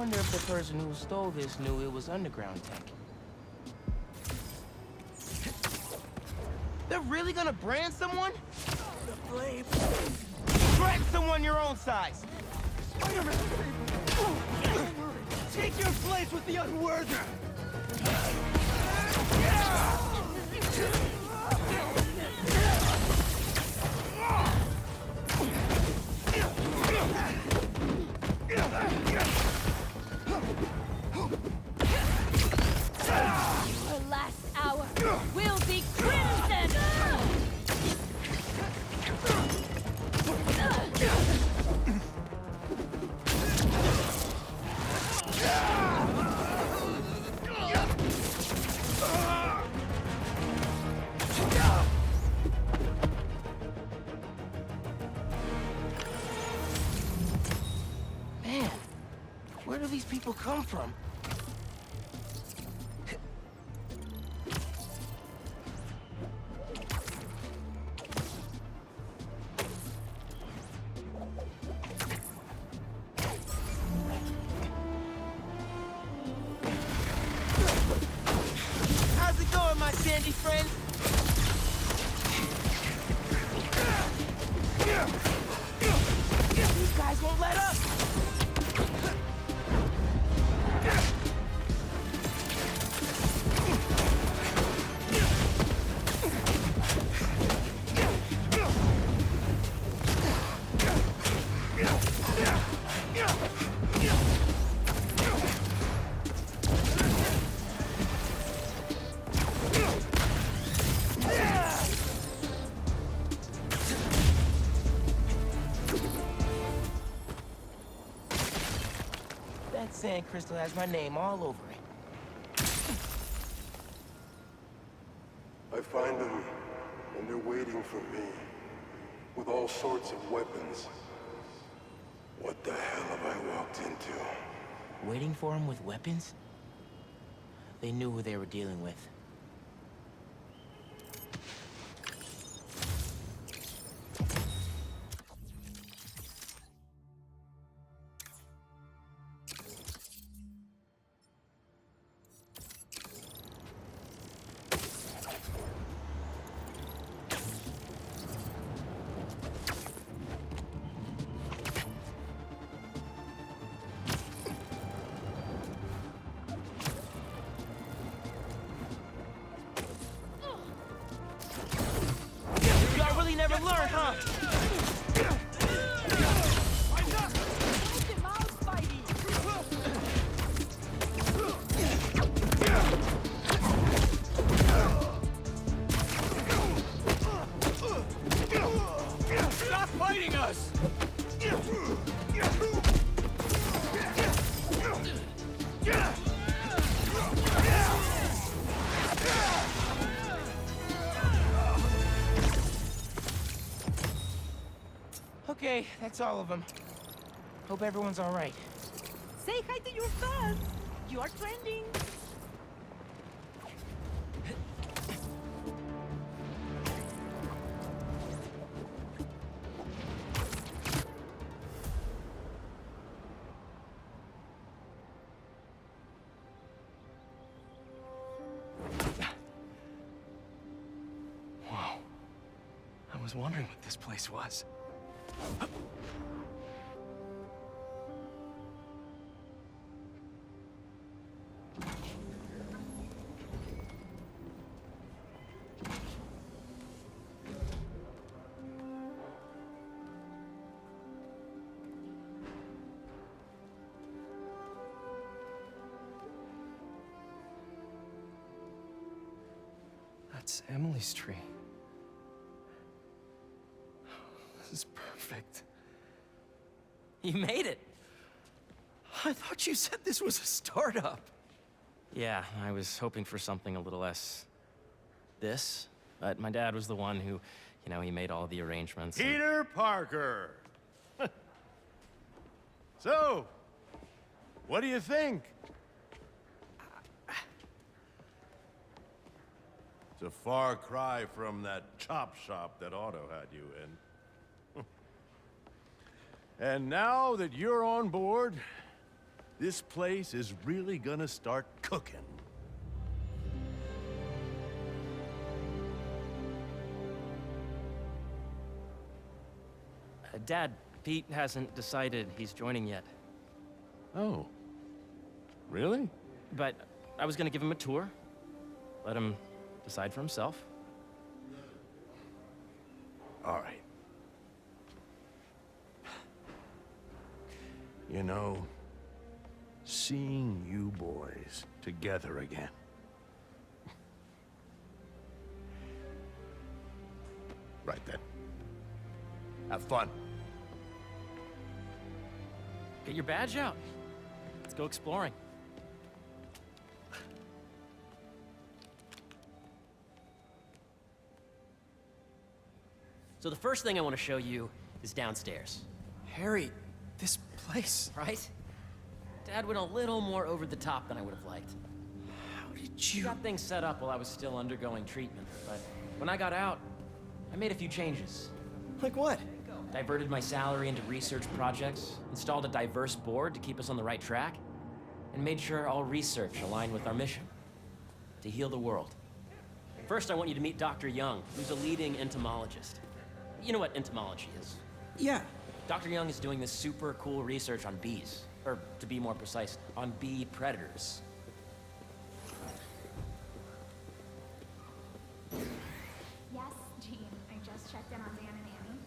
wonder if the person who stole this knew it was underground tech. They're really gonna brand someone? The flame. Brand someone your own size! Spider-Man! Take your place with the unworthy! Our last hour will be crimson! Man, where do these people come from? How's it going, my sandy friend? These guys won't let up! That sand crystal has my name all over it. I find them, and they're waiting for me, with all sorts of weapons. What the hell have I walked into? Waiting for him with weapons? They knew who they were dealing with. Y'all really never learn, huh? Stop fighting us! Okay, that's all of them. Hope everyone's all right. Say hi to your fans! You are trending! Whoa. I was wondering what this place was. That's Emily's tree. This is perfect. You made it! I thought you said this was a startup. Yeah, I was hoping for something a little less... this. But my dad was the one who, you know, he made all the arrangements. and- Peter Parker. So, what do you think? It's a far cry from that chop shop that Otto had you in. And now that you're on board, this place is really gonna start cooking. Dad, Pete hasn't decided he's joining yet. Oh. Really? But I was gonna give him a tour. Let him decide for himself. All right. You know, seeing you boys together again. Right then. Have fun. Get your badge out. Let's go exploring. So the first thing I want to show you is downstairs, Harry, this place. right? Dad went a little more over the top than I would have liked. How did We you... got things set up while I was still undergoing treatment, but when I got out, I made a few changes. Like what? Diverted my salary into research projects, installed a diverse board to keep us on the right track, and made sure all research aligned with our mission, to heal the world. First, I want you to meet Dr. Young, who's a leading entomologist. You know what entomology is? Yeah. Dr. Young is doing this super cool research on bees, or to be more precise, on bee predators. Yes, Jean. I just checked in on Dan and Annie.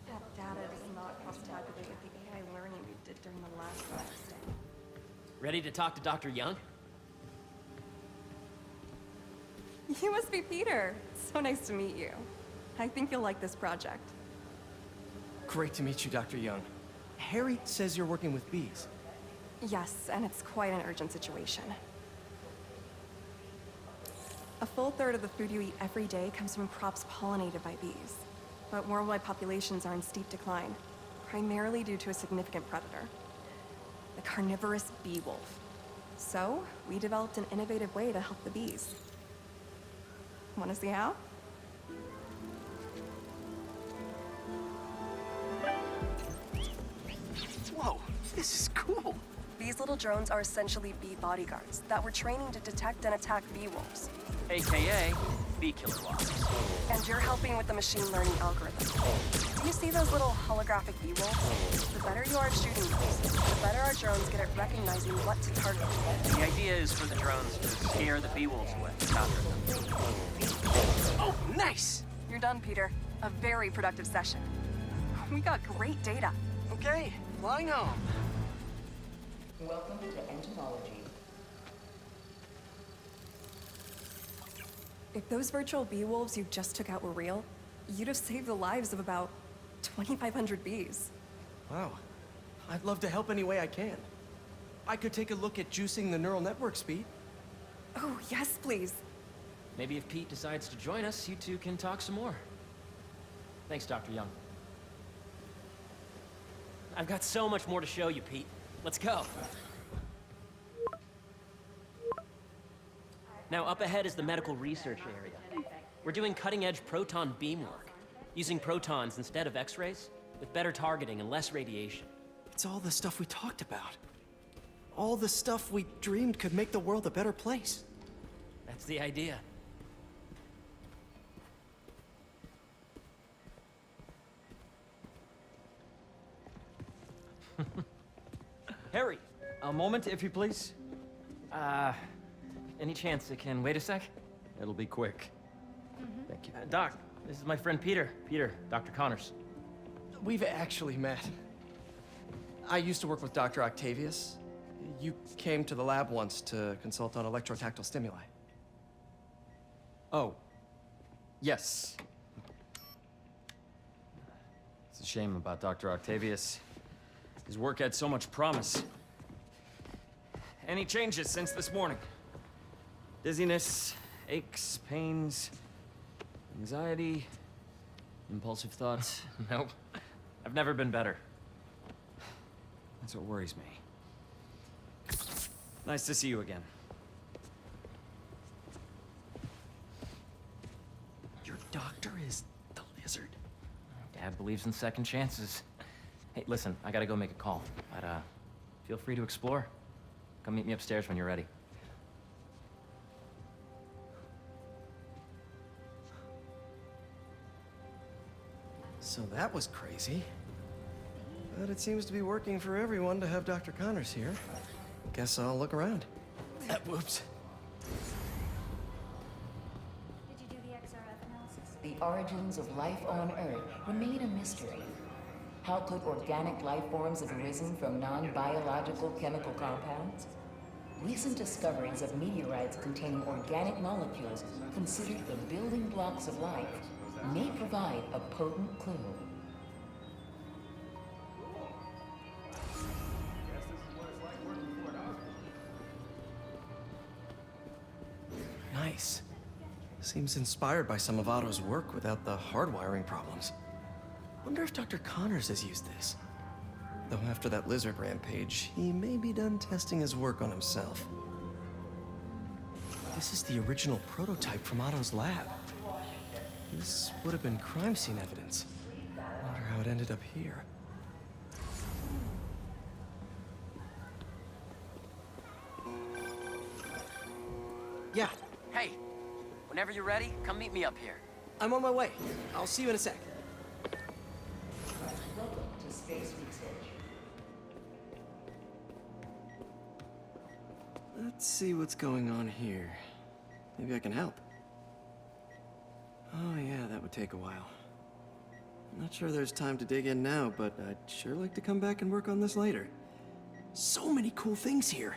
That data does not cross-tabulate with the AI learning we did during the last lab stay. Ready to talk to Dr. Young? You must be Peter. So nice to meet you. I think you'll like this project. Great to meet you, Dr. Young. Harry says you're working with bees. Yes, and it's quite an urgent situation. A full third of the food you eat every day comes from crops pollinated by bees. But worldwide populations are in steep decline, primarily due to a significant predator, the carnivorous bee wolf. So, we developed an innovative way to help the bees. Want to see how? Whoa, this is cool. These little drones are essentially bee bodyguards that we're training to detect and attack bee wolves. AKA bee killer wasps. And you're helping with the machine learning algorithm. Do you see those little holographic bee wolves? The better you are at shooting those, the better our drones get at recognizing what to target. The idea is for the drones to scare the bee wolves away, not hurt them. Oh, nice! You're done, Peter. A very productive session. We got great data. Okay, flying home. Welcome to entomology. If those virtual bee wolves you just took out were real, you'd have saved the lives of about 2,500 bees. Wow. I'd love to help any way I can. I could take a look at juicing the neural network speed. Oh, yes, please. Maybe if Pete decides to join us, you two can talk some more. Thanks, Dr. Young. I've got so much more to show you, Pete. Let's go. Now, up ahead is the medical research area. We're doing cutting-edge proton beam work, using protons instead of X-rays, with better targeting and less radiation. It's all the stuff we talked about. All the stuff we dreamed could make the world a better place. That's the idea. Harry, a moment, if you please. Any chance it can wait a sec? It'll be quick. Thank you. Doc, this is my friend Peter. Peter, Dr. Connors. We've actually met. I used to work with Dr. Octavius. You came to the lab once to consult on electrotactile stimuli. Oh. Yes. It's a shame about Dr. Octavius. His work had so much promise. Any changes since this morning? Dizziness, aches, pains, anxiety, impulsive thoughts. Nope. I've never been better. That's what worries me. Nice to see you again. Your doctor is the lizard. Dad believes in second chances. Hey, listen, I gotta go make a call, but feel free to explore. Come meet me upstairs when you're ready. So that was crazy. But it seems to be working for everyone to have Dr. Connors here. Guess I'll look around. Whoops. Did you do the XRF analysis? The origins of life on Earth remain a mystery. How could organic life forms have arisen from non-biological chemical compounds? Recent discoveries of meteorites containing organic molecules considered the building blocks of life may provide a potent clue. Nice. Seems inspired by some of Otto's work without the hardwiring problems. Wonder if Dr. Connors has used this. Though after that lizard rampage, he may be done testing his work on himself. This is the original prototype from Otto's lab. This would have been crime scene evidence. Wonder how it ended up here. Yeah, Hey, whenever you're ready, come meet me up here. I'm on my way. I'll see you in a sec. Welcome to Space Research. Let's see what's going on here. Maybe I can help. Oh yeah, that would take a while. I'm not sure there's time to dig in now, but I'd sure like to come back and work on this later. So many cool things here.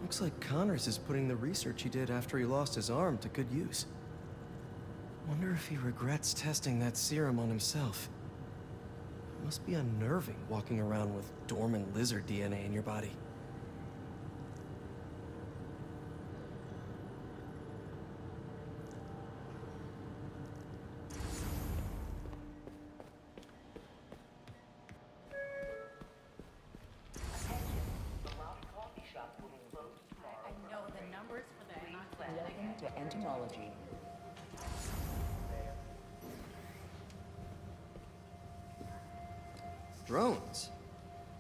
Looks like Connors is putting the research he did after he lost his arm to good use. Wonder if he regrets testing that serum on himself. It must be unnerving walking around with dormant lizard DNA in your body. I know the numbers for the Welcome to entomology. Drones?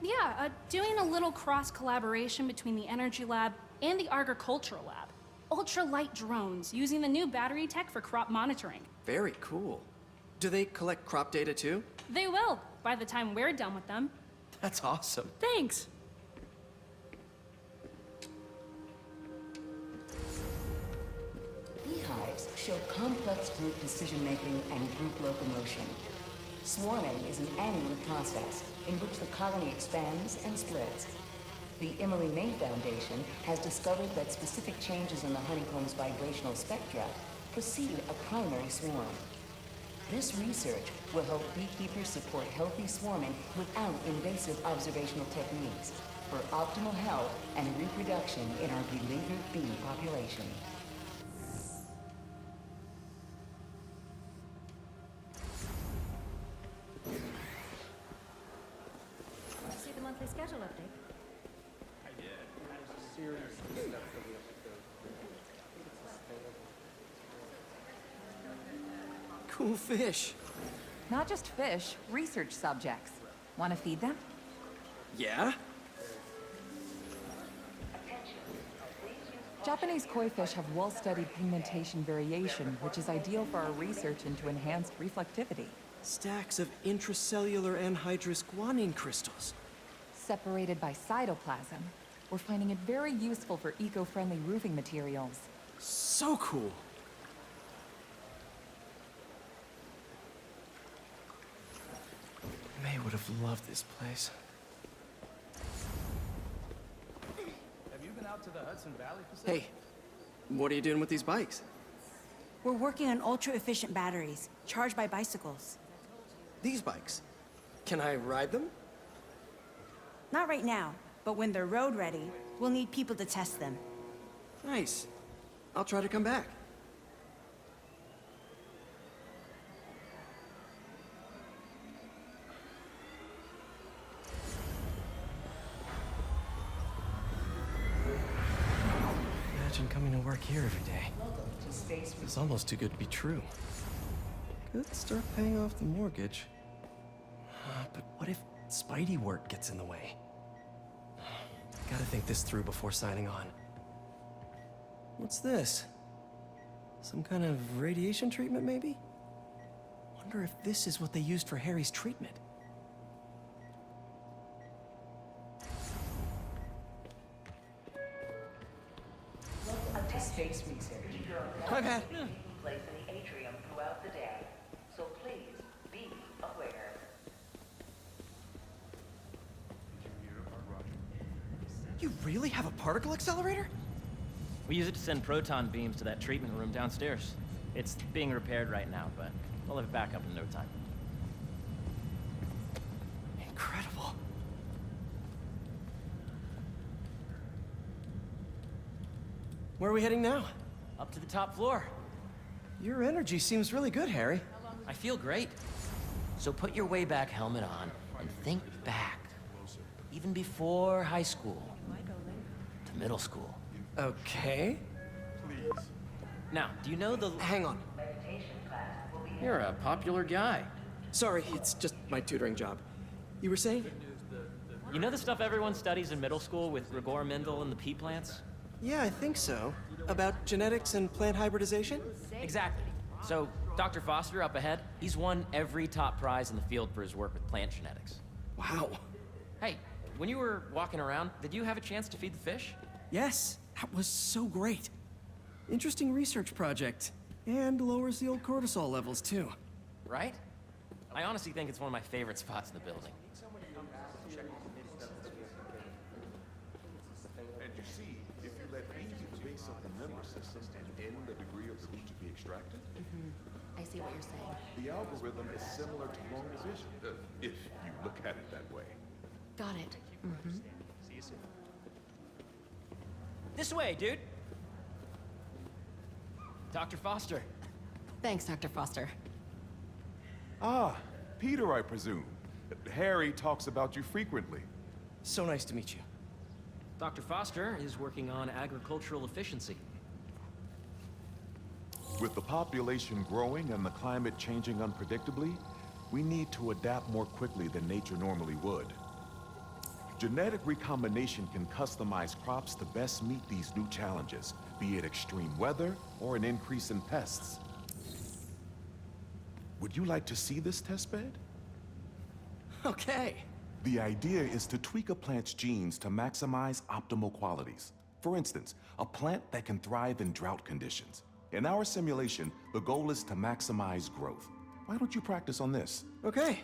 Yeah, doing a little cross-collaboration between the Energy Lab and the Agricultural Lab. Ultralight drones using the new battery tech for crop monitoring. Very cool. Do they collect crop data too? They will, by the time we're done with them. That's awesome. Thanks. Beehives show complex group decision-making and group locomotion. Swarming is an annual process in which the colony expands and splits. The Emily May Foundation has discovered that specific changes in the honeycomb's vibrational spectra precede a primary swarm. This research will help beekeepers support healthy swarming without invasive observational techniques for optimal health and reproduction in our beleaguered bee population. See the monthly schedule update. Cool fish. Not just fish, research subjects. Want to feed them? Yeah? Japanese koi fish have well-studied pigmentation variation, which is ideal for our research into enhanced reflectivity. Stacks of intracellular anhydrous guanine crystals. Separated by cytoplasm, we're finding it very useful for eco-friendly roofing materials. So cool. May would have loved this place. Have you been out to the Hudson Valley facility? Hey, what are you doing with these bikes? We're working on ultra-efficient batteries, charged by bicycles. These bikes? Can I ride them? Not right now, but when they're road ready, we'll need people to test them. Nice. I'll try to come back. Imagine coming to work here every day. Welcome to Space It's almost too good to be true. Could start paying off the mortgage. But what if Spidey work gets in the way? Gotta think this through before signing on. What's this? Some kind of radiation treatment, maybe? Wonder if this is what they used for Harry's treatment. Welcome to space research. My bad. Taking place in the atrium throughout the day, so please be aware. You really have a particle accelerator? We use it to send proton beams to that treatment room downstairs. It's being repaired right now, but we'll have it back up in no time. Incredible. Where are we heading now? Up to the top floor. Your energy seems really good, Harry. I feel great. So put your way back helmet on and think back. Even before high school. To middle school. Okay. Now, do you know the... Hang on. You're a popular guy. Sorry, it's just my tutoring job. You were saying? You know the stuff everyone studies in middle school with Rigor Mendel and the pea plants? Yeah, I think so. About genetics and plant hybridization? Exactly. So, Dr. Foster up ahead, he's won every top prize in the field for his work with plant genetics. Wow. Hey, when you were walking around, did you have a chance to feed the fish? Yes, that was so great. Interesting research project. And lowers the old cortisol levels, too. Right? I honestly think it's one of my favorite spots in the building. And you see, if you let bees at the base of the member system and end the degree of the root to be extracted, I see what you're saying. the algorithm is similar to long division, if you look at it that way. Got it. This way, dude! Dr. Foster. Thanks, Dr. Foster. Ah, Peter, I presume. Harry talks about you frequently. So nice to meet you. Dr. Foster is working on agricultural efficiency. With the population growing and the climate changing unpredictably, we need to adapt more quickly than nature normally would. Genetic recombination can customize crops to best meet these new challenges, be it extreme weather or an increase in pests. Would you like to see this testbed? Okay. The idea is to tweak a plant's genes to maximize optimal qualities. For instance, a plant that can thrive in drought conditions. In our simulation, the goal is to maximize growth. Why don't you practice on this? Okay.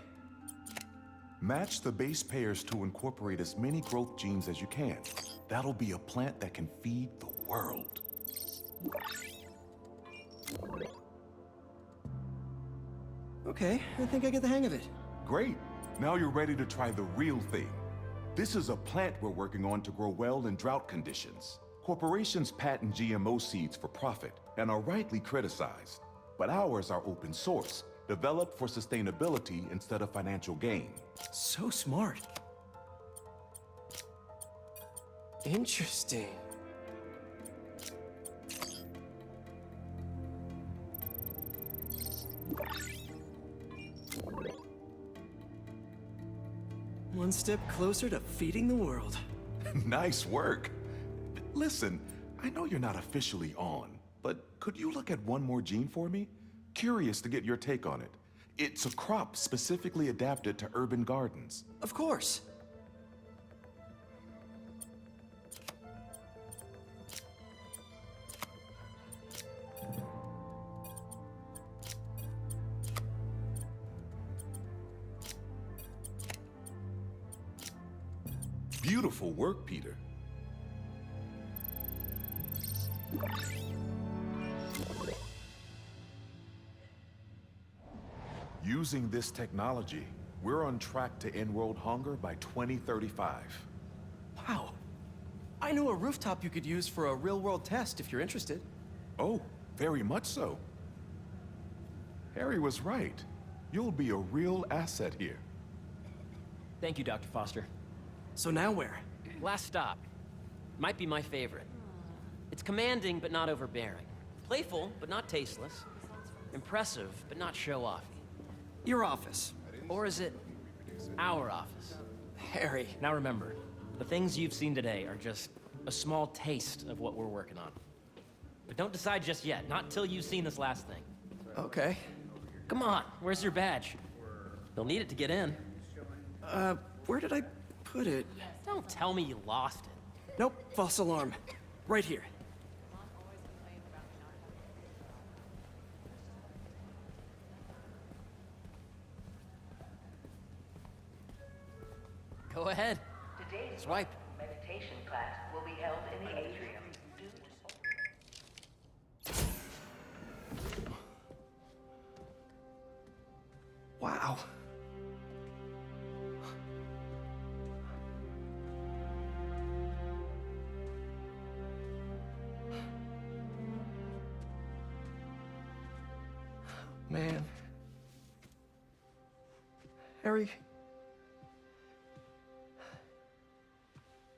Match the base pairs to incorporate as many growth genes as you can. That'll be a plant that can feed the world. Okay, I think I get the hang of it. Great. Now you're ready to try the real thing. This is a plant we're working on to grow well in drought conditions. Corporations patent GMO seeds for profit and are rightly criticized. But ours are open source, developed for sustainability instead of financial gain. So smart. Interesting. One step closer to feeding the world. Nice work. Listen, I know you're not officially on, but could you look at one more gene for me? Curious to get your take on it. It's a crop specifically adapted to urban gardens. Of course. Beautiful work, Peter. Using this technology, we're on track to end world hunger by 2035. Wow. I know a rooftop you could use for a real-world test if you're interested. Oh, very much so. Harry was right. You'll be a real asset here. Thank you, Dr. Foster. So now where? Last stop. Might be my favorite. It's commanding, but not overbearing. Playful, but not tasteless. Impressive, but not show-offy. Your office. Or is it our office? Harry. Now remember, the things you've seen today are just a small taste of what we're working on. But don't decide just yet, not till you've seen this last thing. Okay. Come on, where's your badge? You'll need it to get in. Where did I put it? Don't tell me you lost it. Nope, false alarm. Right here. Go ahead. Today's Swipe. meditation class will be held in the atrium. Wow. Man. Harry.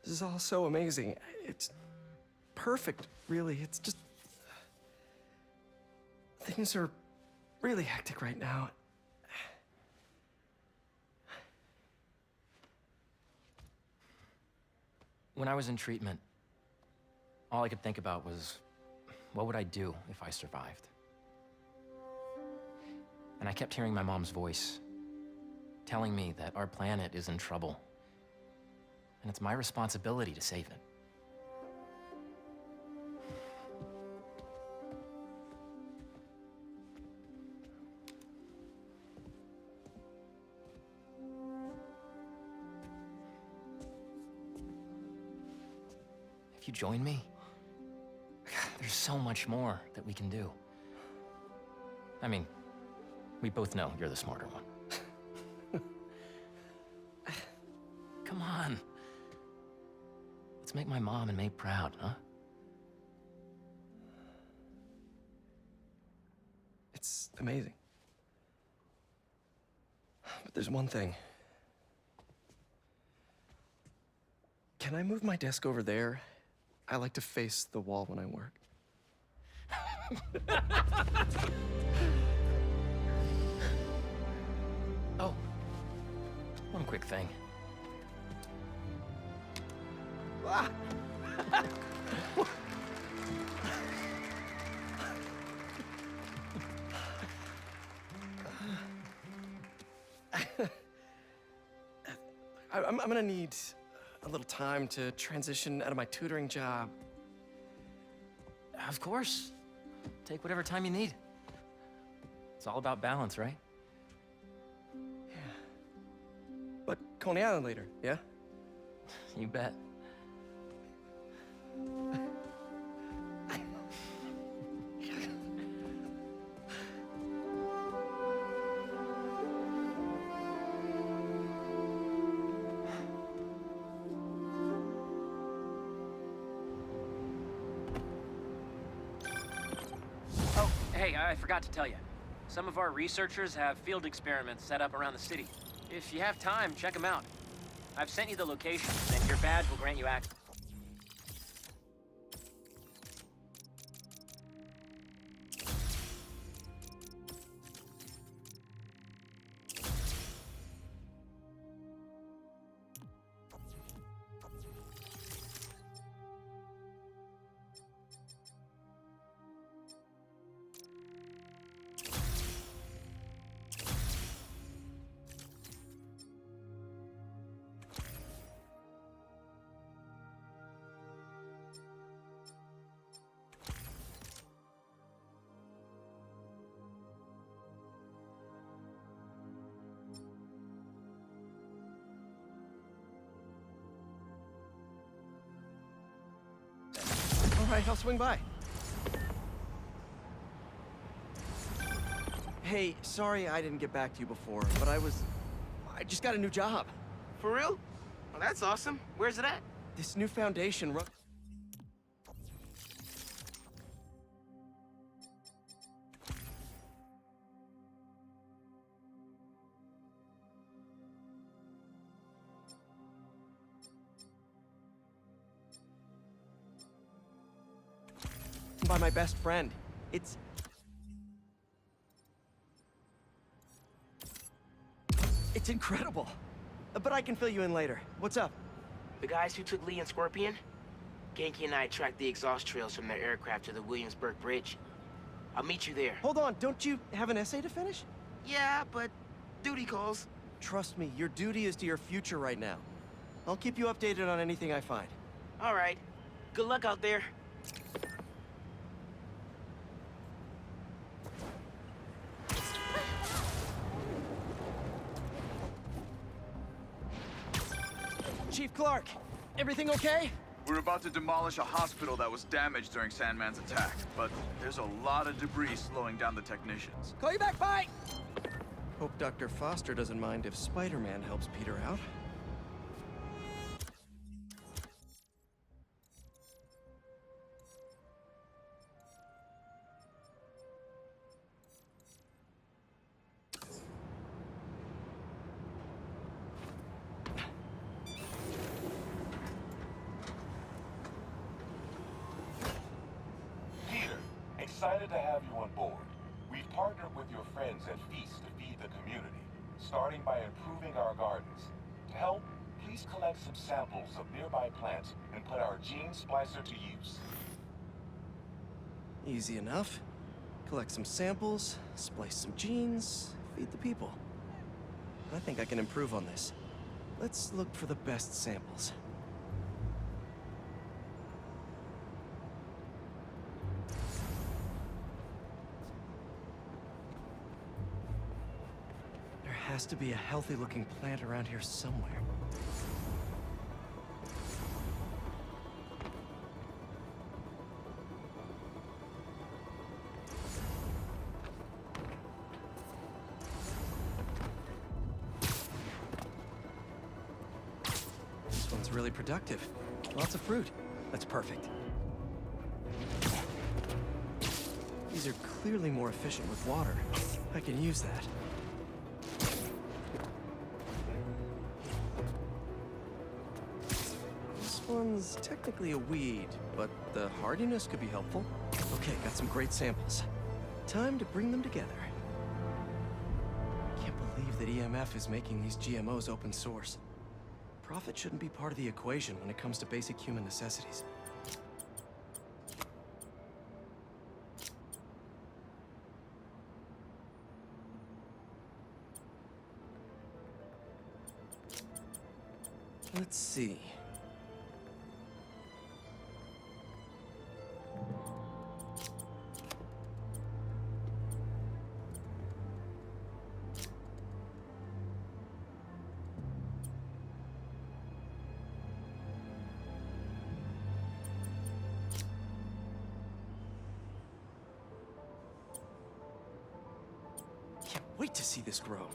This is all so amazing. It's perfect, really. It's just... Things are really hectic right now. When I was in treatment, all I could think about was, what would I do if I survived? And I kept hearing my mom's voice, telling me that our planet is in trouble, and it's my responsibility to save it. If you join me, there's so much more that we can do. I mean, we both know you're the smarter one. Come on. Let's make my mom and May proud, huh? It's amazing. But there's one thing. Can I move my desk over there? I like to face the wall when I work. Oh, one quick thing. Ah. I'm gonna need a little time to transition out of my tutoring job. Of course. Take whatever time you need. It's all about balance, right? Yeah. But Coney Island later, yeah? You bet. Oh, hey, I forgot to tell you. Some of our researchers have field experiments set up around the city. If you have time, check them out. I've sent you the location, and your badge will grant you access. All right, I'll swing by. Hey, sorry I didn't get back to you before, but I just got a new job. For real? Well, that's awesome. Where's it at? This new foundation run... by my best friend. It's... It's incredible. But I can fill you in later. What's up? The guys who took Lee and Scorpion? Genki and I tracked the exhaust trails from their aircraft to the Williamsburg Bridge. I'll meet you there. Hold on, don't you have an essay to finish? Yeah, but duty calls. Trust me, your duty is to your future right now. I'll keep you updated on anything I find. All right. Good luck out there. Chief Clark, everything okay? We're about to demolish a hospital that was damaged during Sandman's attack, but there's a lot of debris slowing down the technicians. Call you back, bye! Hope Dr. Foster doesn't mind if Spider-Man helps Peter out. Peter, excited to have you on board. We've partnered with your friends at Feast to feed the community, starting by improving our gardens. To help, please collect some samples of nearby plants and put our gene splicer to use. Easy enough. Collect some samples, splice some genes, feed the people. I think I can improve on this. Let's look for the best samples. There has to be a healthy-looking plant around here somewhere. This one's really productive. Lots of fruit. That's perfect. These are clearly more efficient with water. I can use that. This one's technically a weed, but the hardiness could be helpful. Okay, got some great samples. Time to bring them together. Can't believe that EMF is making these GMOs open source. Profit shouldn't be part of the equation when it comes to basic human necessities. Let's see. Can't wait to see this grow.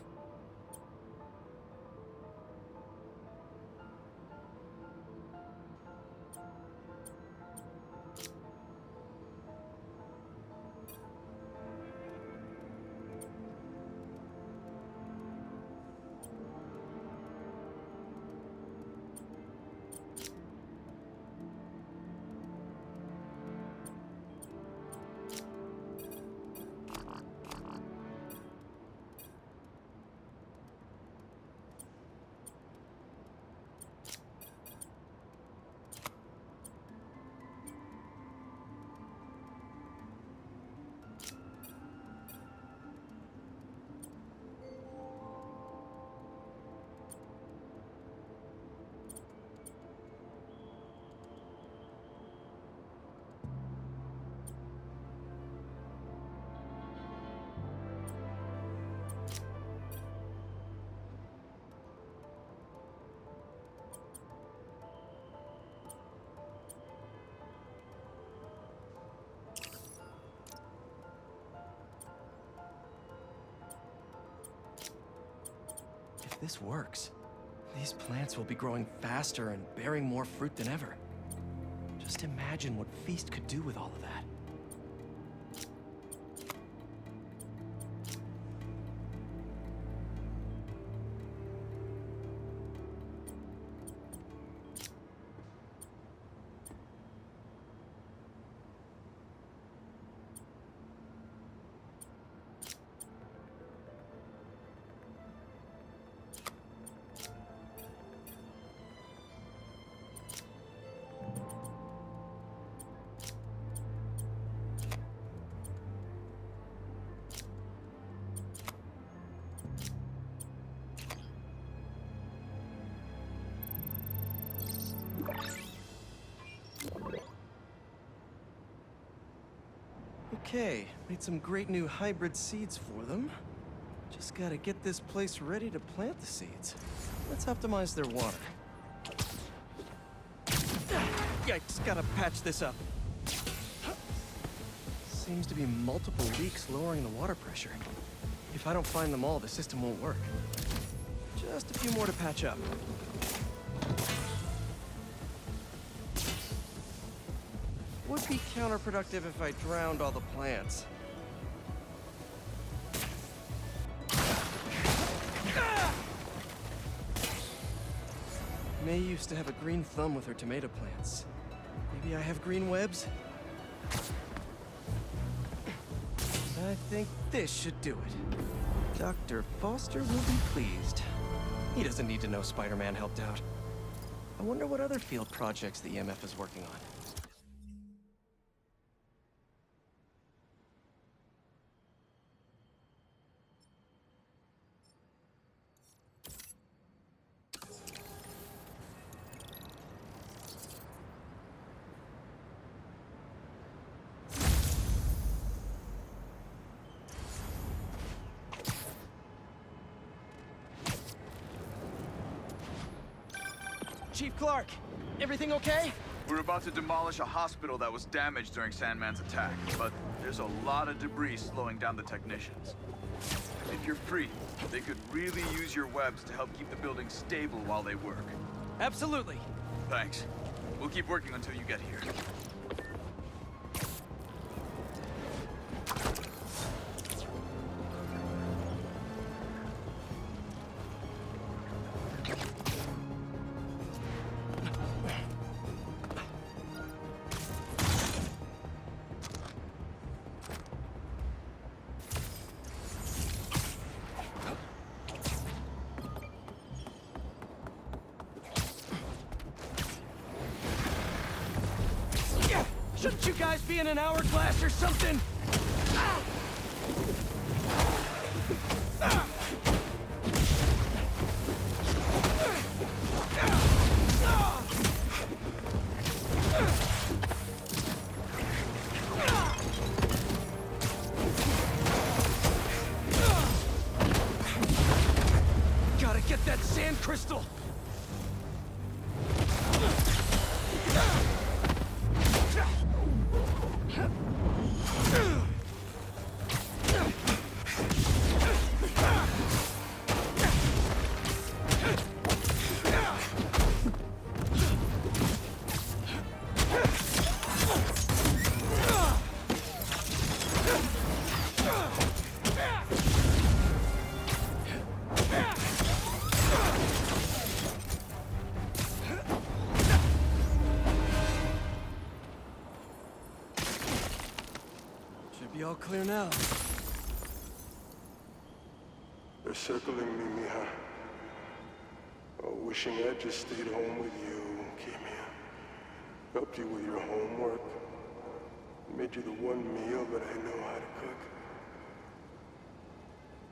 If this works, these plants will be growing faster and bearing more fruit than ever. Just imagine what Feast could do with all of that. Okay, made some great new hybrid seeds for them. Just gotta get this place ready to plant the seeds. Let's optimize their water. Yikes, gotta patch this up. Seems to be multiple leaks lowering the water pressure. If I don't find them all, the system won't work. Just a few more to patch up. Would be counterproductive if I drowned all the plants. May used to have a green thumb with her tomato plants. Maybe I have green webs? I think this should do it. Dr. Foster will be pleased. He doesn't need to know Spider-Man helped out. I wonder what other field projects the EMF is working on. Chief Clark, everything okay? We're about to demolish a hospital that was damaged during Sandman's attack, but there's a lot of debris slowing down the technicians. If you're free, they could really use your webs to help keep the building stable while they work. Absolutely. Thanks. We'll keep working until you get here. Shouldn't you guys be in an hourglass or something? Gotta get that sand crystal! Should be all clear now. They're circling me, Mija. Oh, wishing I'd just stayed home with you, Kimia. Helped you with your homework. Made you the one meal that I know how to cook.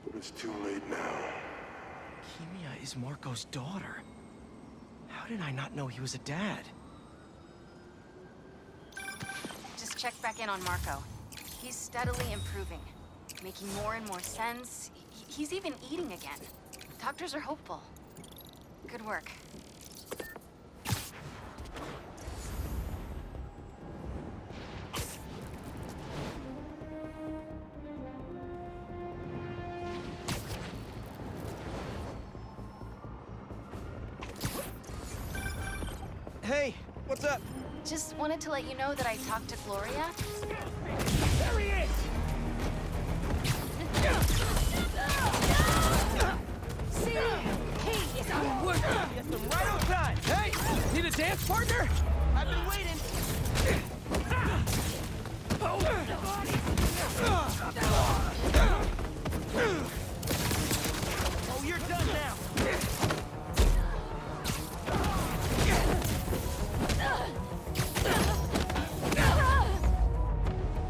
But it's too late now. Kimia is Marco's daughter. How did I not know he was a dad? Just check back in on Marco. He's steadily improving, making more and more sense. He's even eating again. Doctors are hopeful. Good work. Hey, what's up? Just wanted to let you know that I talked to Gloria. There he is! See? He is our work. Get them right on time! Hey! Need a dance partner? I've been waiting. Oh, you're done now!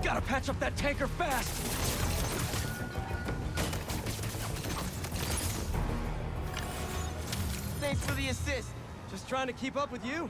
Gotta patch up that tanker fast! Thanks for the assist. Just trying to keep up with you.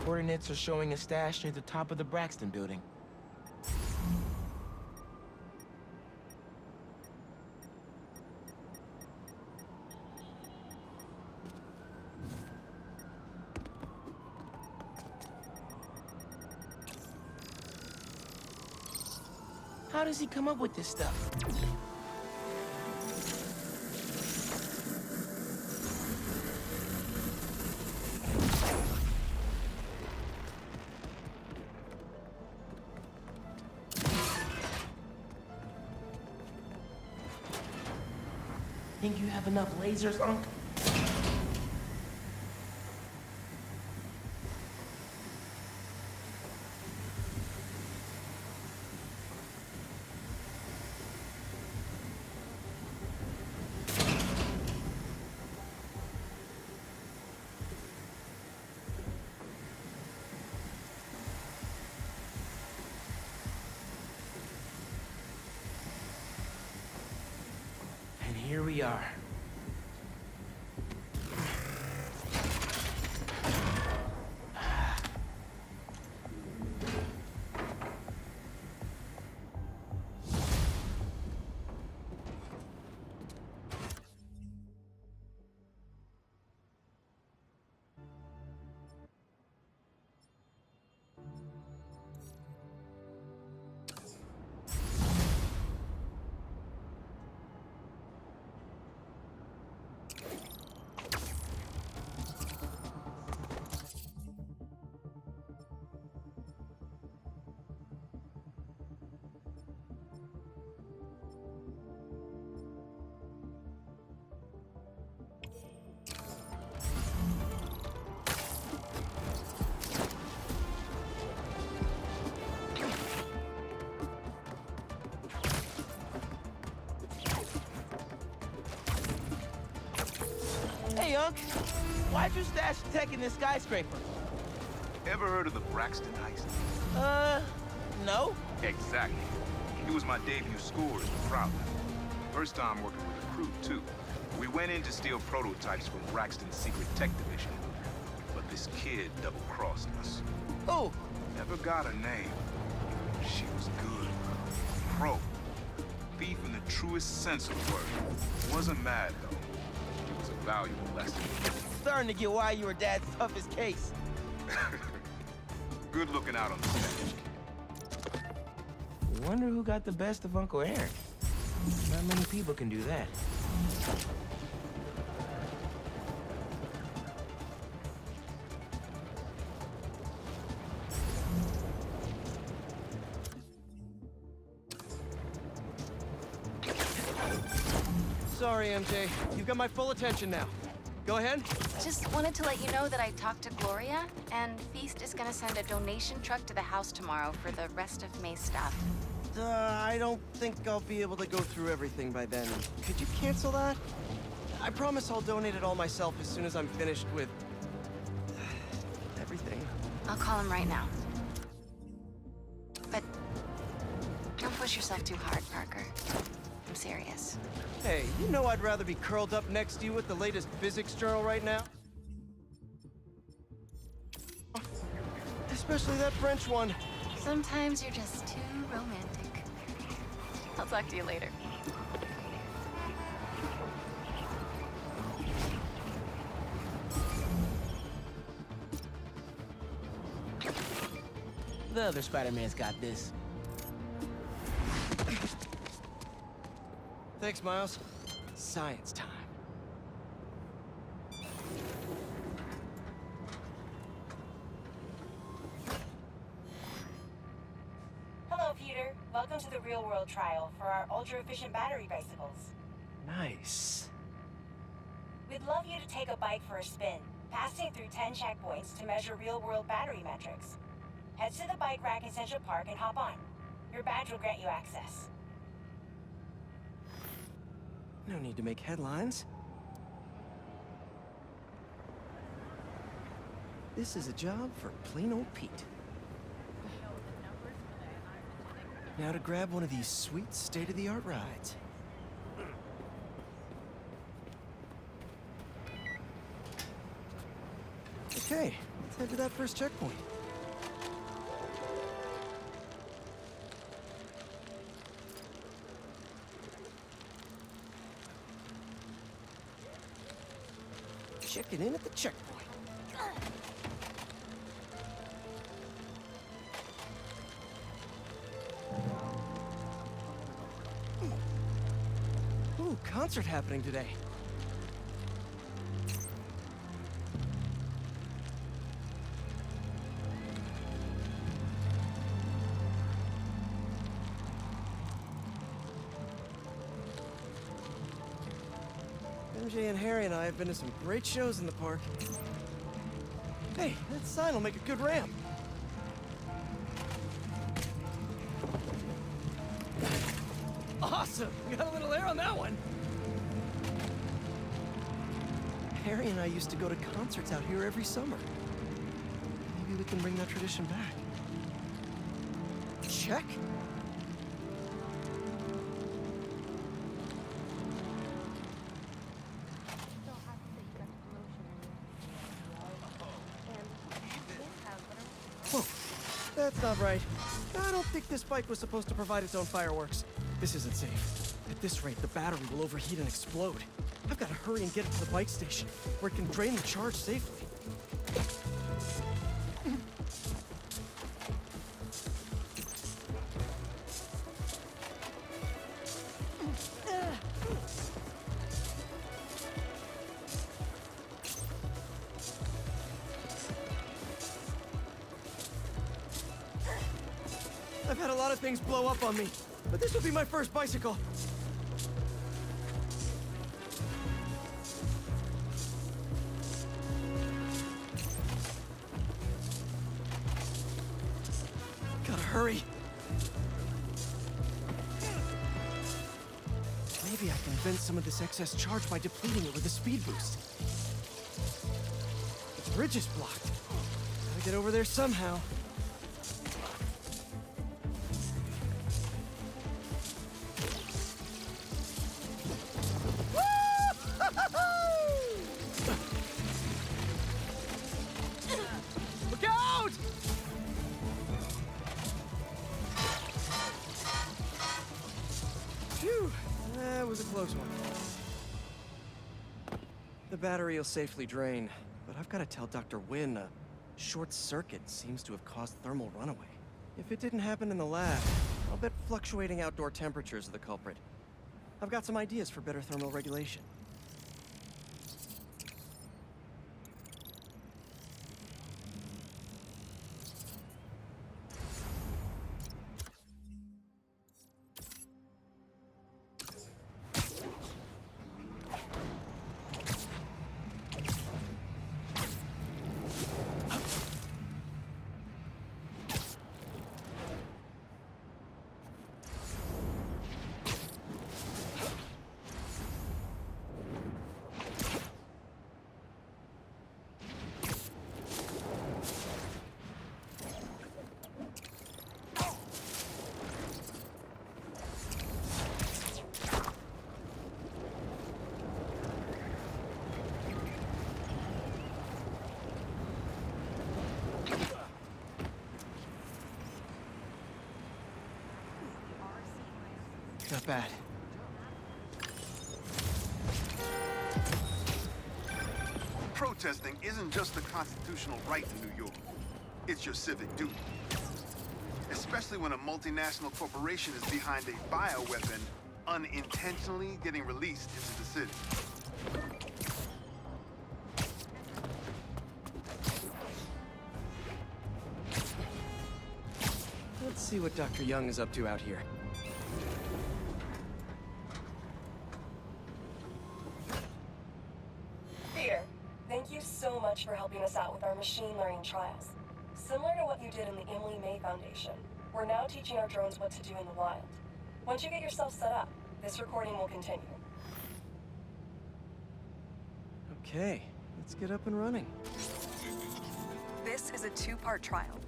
Coordinates are showing a stash near the top of the Braxton building. How does he come up with this stuff? Think you have enough lasers, Unc? And here we are. Hey, Unc. Why'd you stash tech in this skyscraper? Ever heard of the Braxton heist? No. Exactly. It was my debut score as a prowler. First time working with a crew, too. We went in to steal prototypes from Braxton's secret tech division. But this kid double-crossed us. Who? Never got a name. She was good. Pro. Thief in the truest sense of the word. Wasn't mad, though. It was a valuable lesson. Starting to get why you were Dad's toughest case. Good looking out on the stage. Wonder who got the best of Uncle Aaron. Not many people can do that. Sorry, MJ. You've got my full attention now. Go ahead. Just wanted to let you know that I talked to Gloria, and Feast is gonna send a donation truck to the house tomorrow for the rest of May's stuff. I don't think I'll be able to go through everything by then. Could you cancel that? I promise I'll donate it all myself as soon as I'm finished with... everything. I'll call him right now. But don't push yourself too hard, Parker. I'm serious. Hey, you know I'd rather be curled up next to you with the latest physics journal right now. Especially that French one. Sometimes you're just too romantic. I'll talk to you later. The other Spider-Man's got this. Thanks, Miles. Science time. Hello, Peter. Welcome to the real-world trial for our ultra-efficient battery bicycles. Nice. We'd love you to take a bike for a spin, passing through 10 checkpoints to measure real-world battery metrics. Head to the bike rack in Central Park and hop on. Your badge will grant you access. No need to make headlines. This is a job for plain old Pete. Now to grab one of these sweet state-of-the-art rides. Okay, head to that first checkpoint. Checking in at the checkpoint. Ooh, concert happening today. MJ and Harry and I have been to some great shows in the park. Hey, that sign will make a good ramp. Awesome! Got a little air on that one. Harry and I used to go to concerts out here every summer. Maybe we can bring that tradition back. Check. Whoa, that's not right. I don't think this bike was supposed to provide its own fireworks. This isn't safe. At this rate, the battery will overheat and explode. I've got to hurry and get it to the bike station, where it can drain the charge safely. I've had a lot of things blow up on me, but this will be my first bicycle. Gotta hurry. Maybe I can vent some of this excess charge by depleting it with a speed boost. The bridge is blocked. Gotta get over there somehow. Look out! Phew, that was a close one. The battery will safely drain, but I've got to tell Dr. Wynn a short circuit seems to have caused thermal runaway. If it didn't happen in the lab, I'll bet fluctuating outdoor temperatures are the culprit. I've got some ideas for better thermal regulation. Not bad. Protesting isn't just a constitutional right in New York. It's your civic duty. Especially when a multinational corporation is behind a bioweapon unintentionally getting released into the city. Let's see what Dr. Young is up to out here. Peter, thank you so much for helping us out with our machine learning trials. Similar to what you did in the Emily May Foundation, we're now teaching our drones what to do in the wild. Once you get yourself set up, this recording will continue. Okay, let's get up and running. This is a two-part trial.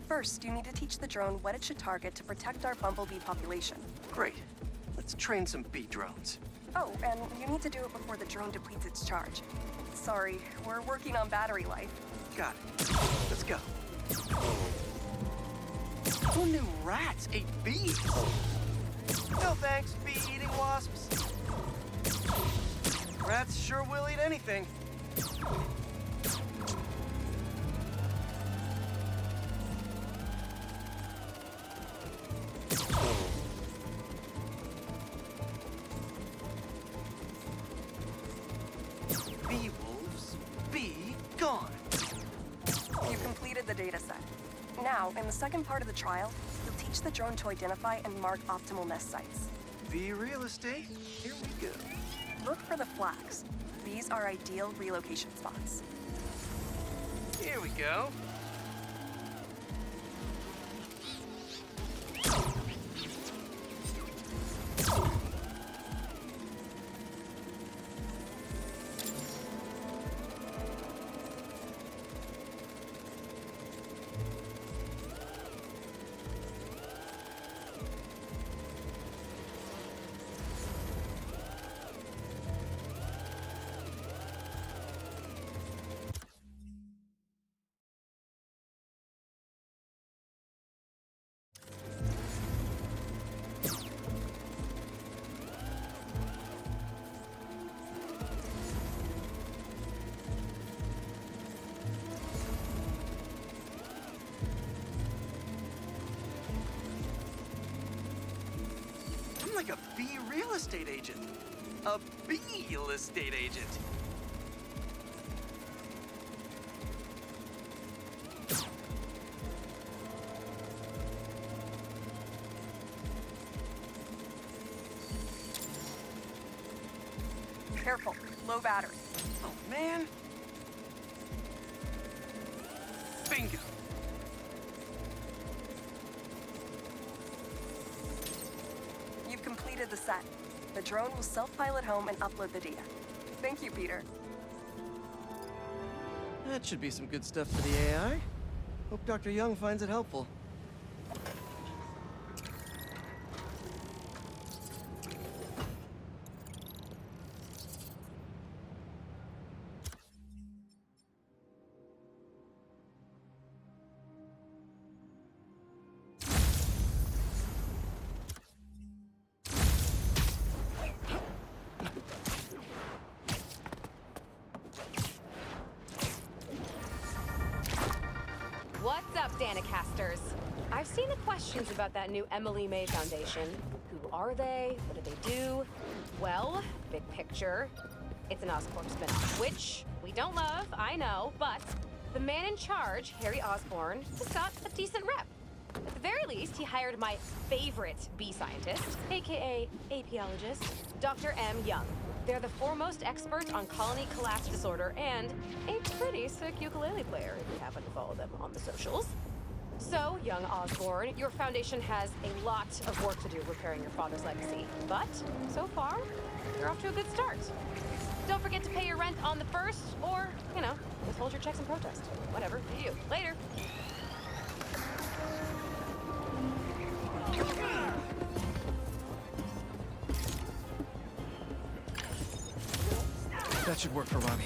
First, you need to teach the drone what it should target to protect our bumblebee population. Great. Let's train some bee drones. Oh, and you need to do it before the drone depletes its charge. Sorry, we're working on battery life. Got it. Let's go. Who knew rats ate bees? No thanks, bee-eating wasps. Rats sure will eat anything. Bee wolves, be gone. You completed the data set. Now, in the second part of the trial, you'll teach the drone to identify and mark optimal nest sites. Bee real estate, here we go. Look for the flags. These are ideal relocation spots. Here we go. I'm like a bee real estate agent. A bee real estate agent. Careful, low battery. Oh, man. Bingo. You've completed the set. The drone will self-pilot home and upload the data. Thank you, Peter. That should be some good stuff for the AI. Hope Dr. Young finds it helpful. What's up, Danicasters? I've seen the questions about that new Emily May Foundation. Who are they? What do they do? Well, big picture, it's an Oscorp spinoff, which we don't love, I know, but the man in charge, Harry Osborn, has got a decent rep. At the very least, he hired my favorite bee scientist, aka apiologist, Dr. M. Young. They're the foremost expert on colony collapse disorder and a pretty sick ukulele player if you happen to follow them on the socials. So, young Osborn, your foundation has a lot of work to do repairing your father's legacy. But, so far, you're off to a good start. Don't forget to pay your rent on the 1st, or, you know, withhold your checks in protest. Whatever, do you. Later. That should work for Robbie.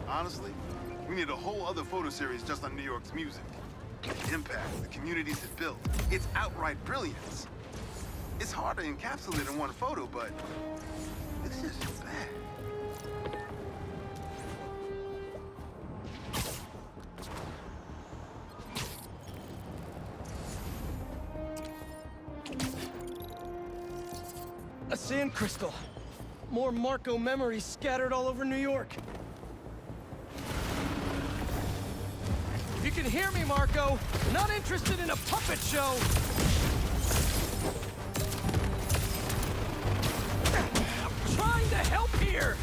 Honestly, we need a whole other photo series just on New York's music. The impact, the communities it built. It's outright brilliance. It's hard to encapsulate in one photo, but this isn't bad. A sand crystal. More Marco memories scattered all over New York. If you can hear me, Marco, not interested in a puppet show. I'm trying to help here.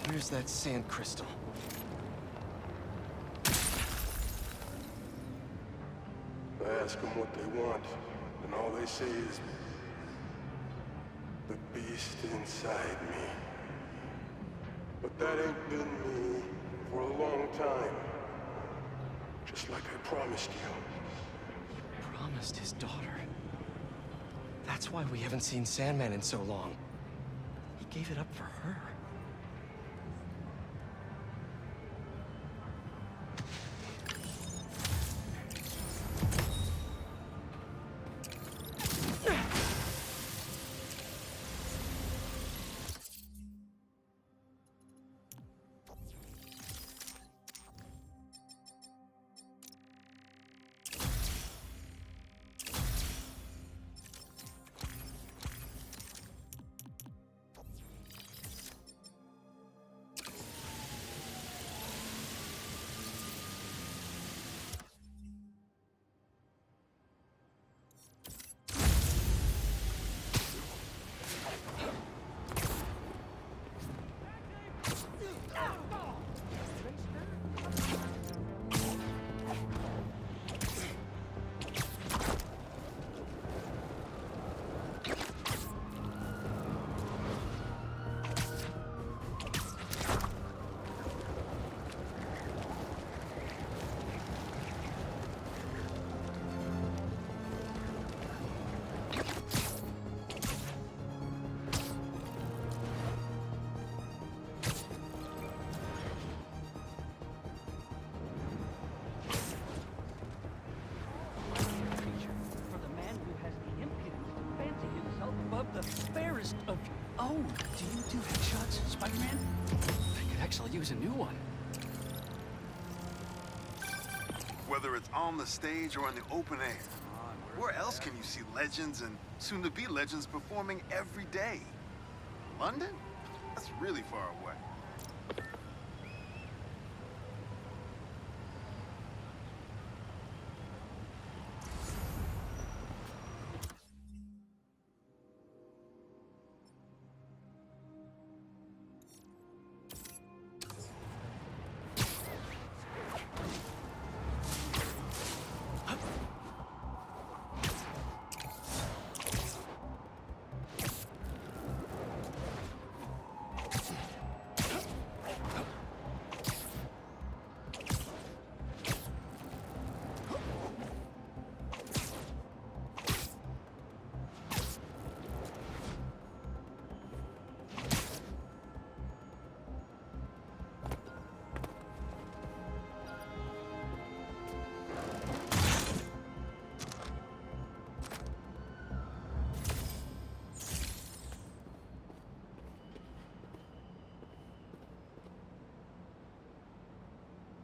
Where's that sand crystal? Well, ask them what they want, and all they say is, the beast inside me. But that ain't been me for a long time. Just like I promised you. Promised his daughter. That's why we haven't seen Sandman in so long. He gave it up for her. The fairest of... Oh, do you do headshots, Spider-Man? I could actually use a new one. Whether it's on the stage or in the open air, where else can you see legends and soon-to-be legends performing every day? London? That's really far away.